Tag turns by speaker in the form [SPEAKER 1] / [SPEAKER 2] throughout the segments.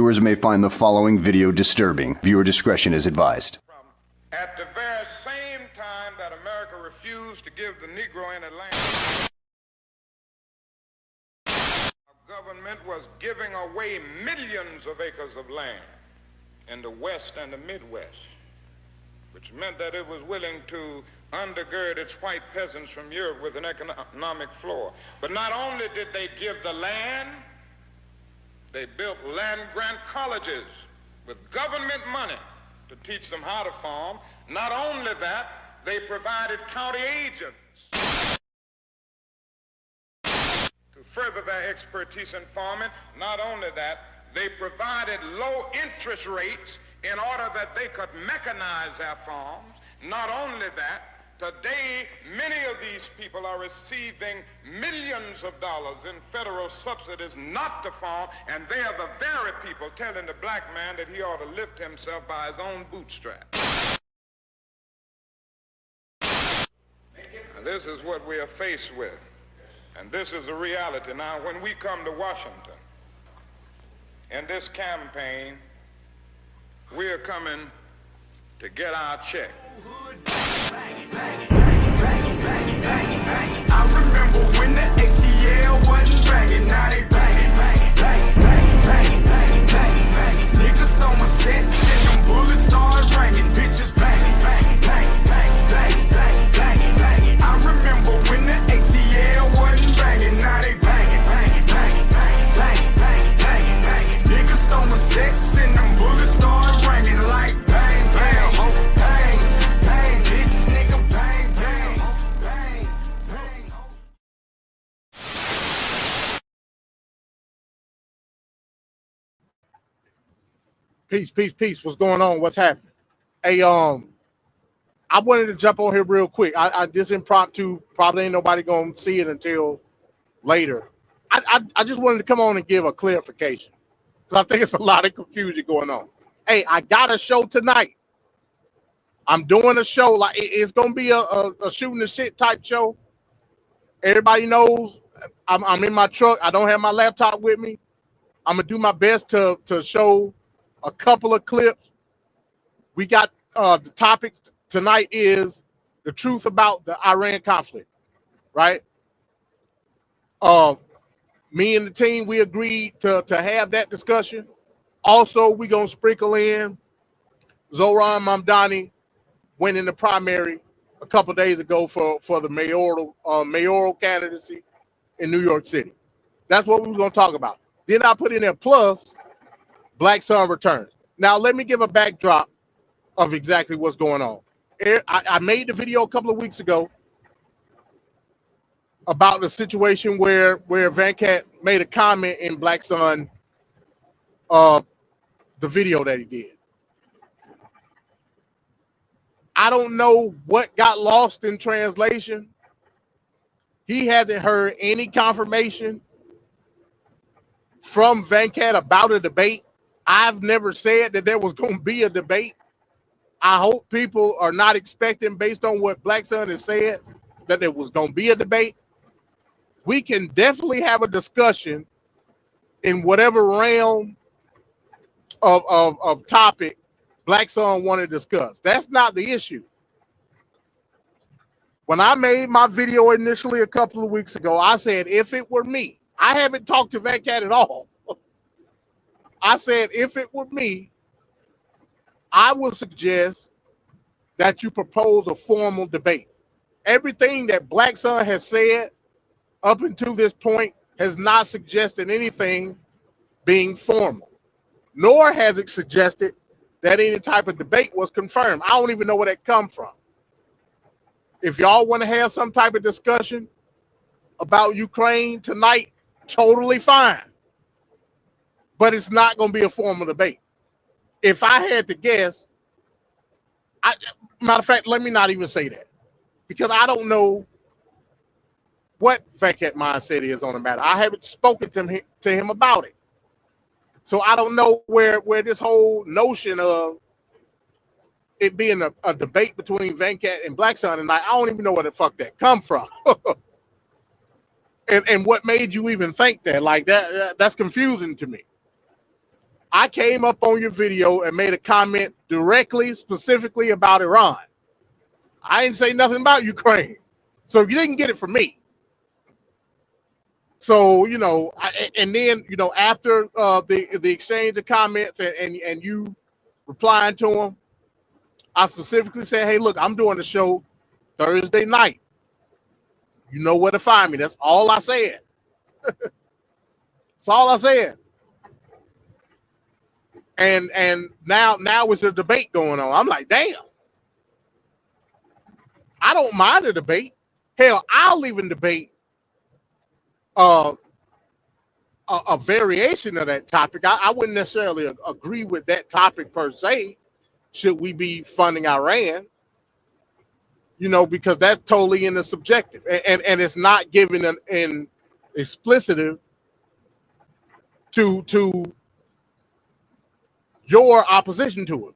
[SPEAKER 1] Viewers may find the following video disturbing. Viewer discretion is advised.
[SPEAKER 2] At the very same time that America refused to give the Negro in Atlanta, our government was giving away millions of acres of land in the West and the Midwest, which meant that it was willing to undergird its white peasants from Europe with an economic floor. But not only did they give the land, they built land-grant colleges with government money to teach them how to farm. Not only that, they provided county agents to further their expertise in farming. Not only that, they provided low interest rates in order that they could mechanize their farms. Not only that, today many of these people are receiving millions of dollars in federal subsidies not to farm, and they are the very people telling the black man that he ought to lift himself by his own bootstraps. And this is what we are faced with, and this is the reality. Now, when we come to Washington in this campaign, we are coming to get our check.
[SPEAKER 3] I remember when the ATL wasn't banging, now they banging, niggas throwing sets and them bullets start ringing, bitches banging, I remember when the ATL wasn't banging, now they banging, niggas throwing sets and them bullets start ringing like bang, bang, bang, bang, bitches, nigga, bang, bang, bang, bang.
[SPEAKER 4] Peace. What's going on? What's happening? Hey, I wanted to jump on here real quick. I this impromptu, probably ain't nobody gonna see it until later. I just wanted to come on and give a clarification, because I think it's a lot of confusion going on. Hey, I got a show tonight. I'm doing a show, like it's gonna be a shooting the shit type show. Everybody knows I'm in my truck. I don't have my laptop with me. I'm gonna do my best to show a couple of clips. We got the topics tonight is the truth about the Iran conflict, right? Me and the team, we agreed to have that discussion. Also, we gonna sprinkle in Zohran Mamdani winning the primary a couple days ago for the mayoral candidacy in New York City. That's what we was gonna talk about. Then I put in there plus Black Sun returns. Now let me give a backdrop of exactly what's going on. I made the video a couple of weeks ago about the situation where Venkat made a comment in Black Sun, the video that he did. I don't know what got lost in translation. He hasn't heard any confirmation from Venkat about a debate. I've never said that there was going to be a debate. I hope people are not expecting, based on what Black Sun has said, that there was going to be a debate. We can definitely have a discussion in whatever realm of topic Black Sun want to discuss. That's not the issue. When I made my video initially a couple of weeks ago, I said, if it were me, I haven't talked to Venkat at all. I said, if it were me, I would suggest that you propose a formal debate. Everything that Black Sun has said up until this point has not suggested anything being formal, nor has it suggested that any type of debate was confirmed. I don't even know where that come from. If y'all want to have some type of discussion about Ukraine tonight, totally fine. But it's not going to be a formal debate. If I had to guess, matter of fact, let me not even say that, because I don't know what Venkat mindset is on the matter. I haven't spoken to him about it. So I don't know where this whole notion of it being a debate between Venkat and Black Sun tonight, I don't even know where the fuck that come from. and what made you even think that? Like that's confusing to me. I came up on your video and made a comment directly, specifically about Iran. I didn't say nothing about Ukraine. So you didn't get it from me. So, and then, after the exchange of comments and you replying to them, I specifically said, hey, look, I'm doing the show Thursday night. You know where to find me. That's all I said. That's all I said. And now it's a debate going on. I'm like, damn. I don't mind a debate. Hell, I'll even debate a variation of that topic. I wouldn't necessarily agree with that topic per se. Should we be funding Iran? Because that's totally in the subjective, and it's not given an explicitive to your opposition to it.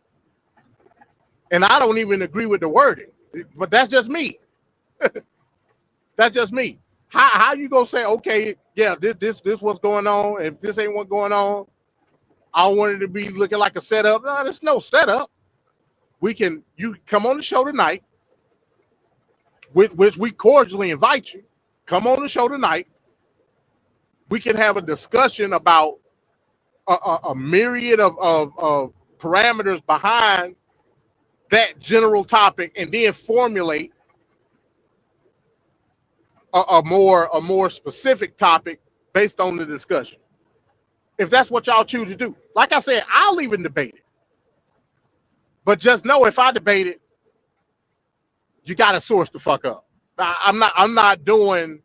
[SPEAKER 4] And I don't even agree with the wording, but that's just me. That's just me. How you gonna say, okay, yeah, this what's going on? If this ain't what's going on, I want it to be looking like a setup. No, there's no setup. You come on the show tonight, which we cordially invite you. Come on the show tonight. We can have a discussion about a myriad of parameters behind that general topic, and then formulate a more specific topic based on the discussion. If that's what y'all choose to do, like I said, I'll even debate it. But just know, if I debate it, you got to source the fuck up. I'm not doing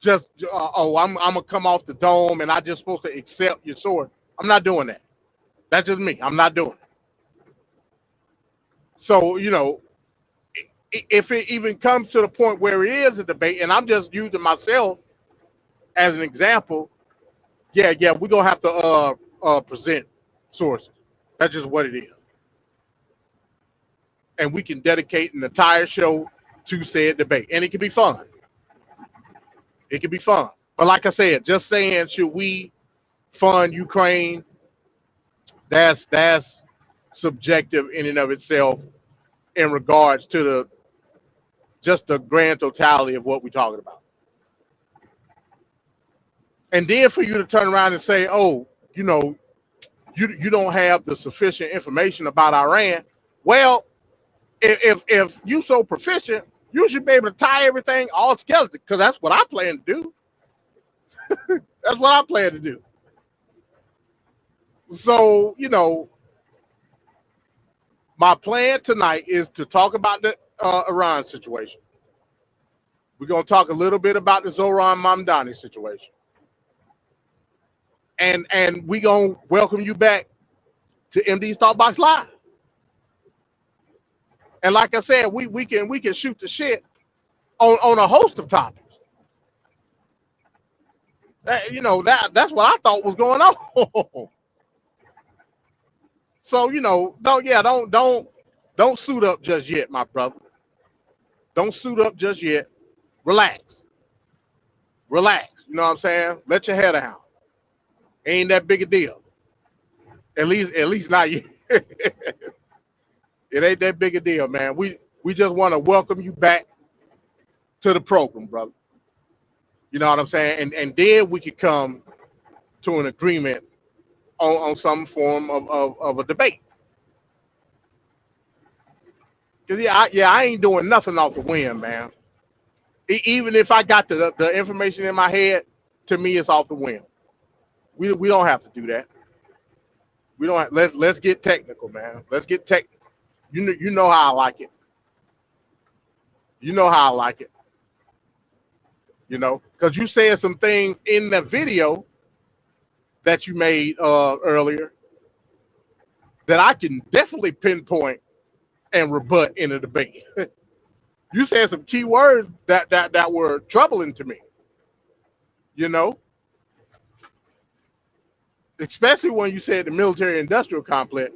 [SPEAKER 4] just I'm gonna come off the dome and I just supposed to accept your source. I'm not doing that. That's just me. I'm not doing it. So, if it even comes to the point where it is a debate, and I'm just using myself as an example, yeah, we're gonna have to present sources. That's just what it is. And we can dedicate an entire show to said debate, and it can be fun. It can be fun. But like I said, just saying, should we fund Ukraine? That's subjective in and of itself in regards to just the grand totality of what we're talking about. And then for you to turn around and say, oh, you don't have the sufficient information about Iran. Well, if you so proficient, you should be able to tie everything all together, because that's what I plan to do. That's what I plan to do. So, my plan tonight is to talk about the Iran situation. We're going to talk a little bit about the Zohran Mamdani situation. And we're going to welcome you back to MD's Thought Box Live. And like I said, we can shoot the shit on a host of topics. That's what I thought was going on. So, don't suit up just yet, my brother. Don't suit up just yet. Relax. Relax. You know what I'm saying? Let your hair down. Ain't that big a deal. At least not yet. It ain't that big a deal, man. We just want to welcome you back to the program, brother. You know what I'm saying? And then we could come to an agreement on some form of a debate. Because I ain't doing nothing off the whim, man. Even if I got the information in my head, to me it's off the whim. We don't have to do that. We don't. Let's get technical, man. Let's get technical. You know how I like it. You know how I like it. Because you said some things in the video that you made earlier that I can definitely pinpoint and rebut in a debate. You said some key words that were troubling to me. Especially when you said the military-industrial complex.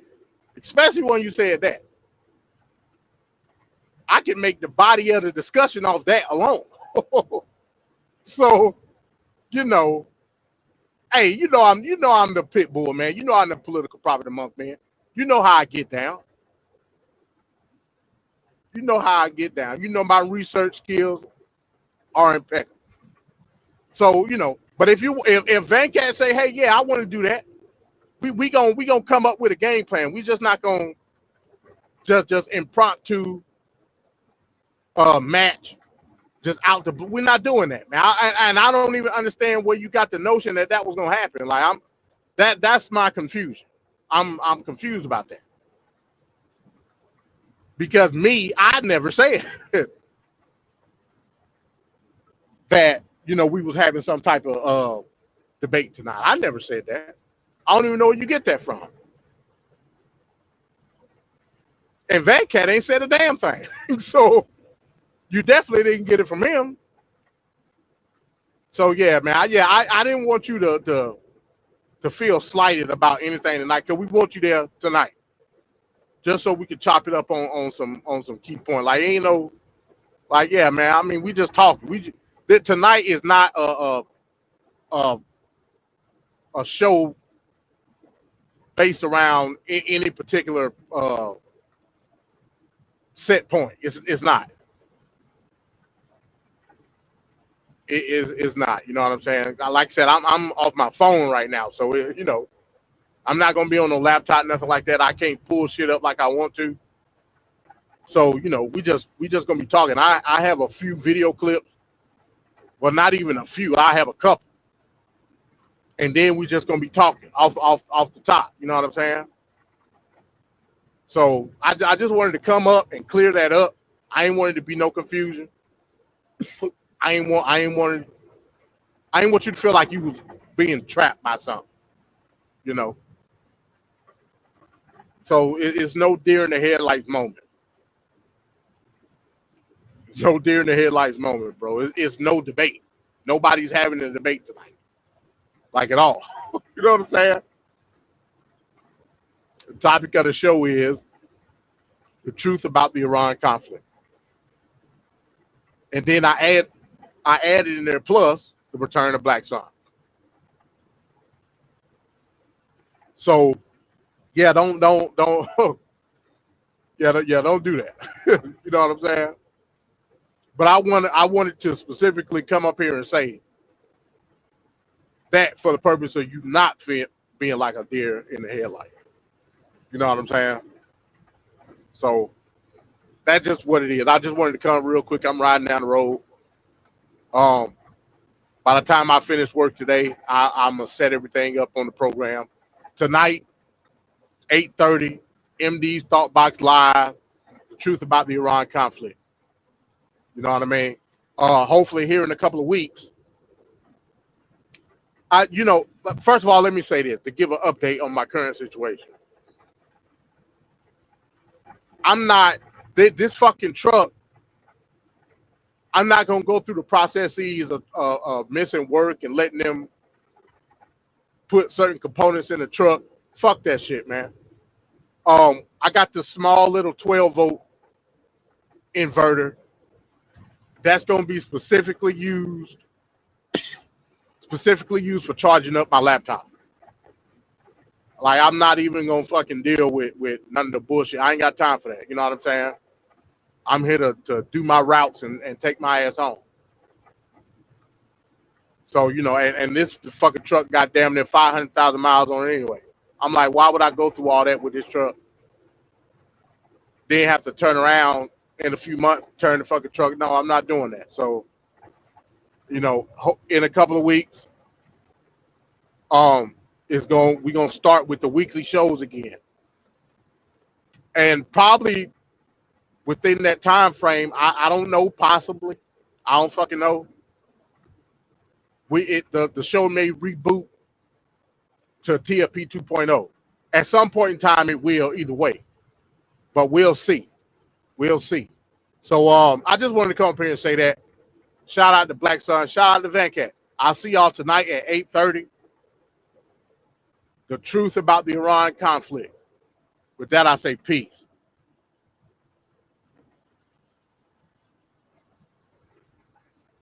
[SPEAKER 4] Especially when you said that. I can make the body of the discussion off that alone. So, Hey, I'm the pit bull, man. You know I'm the political property monk, man. You know how I get down. You know how I get down. You know my research skills are impeccable. So, but if Van Cat say, hey, yeah, I want to do that, we gonna come up with a game plan. We just not gonna just impromptu match just out the blue. We're not doing that, man. And I don't even understand where you got the notion that was gonna happen. Like that's my confusion. I'm confused about that because I never said that we was having some type of debate tonight. I never said that. I don't even know where you get that from. And Van Cat ain't said a damn thing. So you definitely didn't get it from him. So yeah, man. I didn't want you to feel slighted about anything tonight because we want you there tonight, just so we could chop it up on some key point. Like ain't no, like yeah, man. I mean, we just talking. Tonight is not a show based around any particular set point. It's not. It's not. You know what I'm saying? Like I said, I'm off my phone right now, so I'm not gonna be on no laptop, nothing like that. I can't pull shit up like I want to. So we just gonna be talking. I have a few video clips. Well, not even a few. I have a couple, and then we just gonna be talking off the top. You know what I'm saying? So I just wanted to come up and clear that up. I ain't wanted to be no confusion. I ain't want you to feel like you was being trapped by something. So it's no deer in the headlights moment. It's no deer in the headlights moment, bro. It's no debate. Nobody's having a debate tonight, like at all. You know what I'm saying? The topic of the show is the truth about the Iran conflict, and then I added in there plus the return of Black Sun. So yeah, don't yeah, don't do that. You know what I'm saying? But I wanted to specifically come up here and say that for the purpose of you not being like a deer in the headlight. You know what I'm saying? So that's just what it is. I just wanted to come real quick. I'm riding down the road. By the time I finish work today, I'm gonna set everything up on the program. Tonight, 8:30, MD's Thought Box Live, the truth about the Iran conflict. You know what I mean? Hopefully here in a couple of weeks. First of all, let me say this to give an update on my current situation. I'm not this fucking truck. I'm not gonna go through the processes of missing work and letting them put certain components in the truck. Fuck that shit, man. I got this small little 12-volt inverter that's gonna be specifically used for charging up my laptop. Like I'm not even gonna fucking deal with none of the bullshit. I ain't got time for that. You know what I'm saying? I'm here to do my routes and take my ass home. So, and this fucking truck got damn near 500,000 miles on it anyway. I'm like, why would I go through all that with this truck? Then have to turn around in a few months, turn the fucking truck. No, I'm not doing that. So, in a couple of weeks, we're gonna start with the weekly shows again. And probably within that time frame, I don't know, possibly. I don't fucking know. The show may reboot to TFP 2.0. At some point in time, it will either way. But we'll see. We'll see. So I just wanted to come up here and say that. Shout out to Black Sun. Shout out to Van Cat. I'll see y'all tonight at 8:30. The truth about the Iran conflict. With that, I say peace.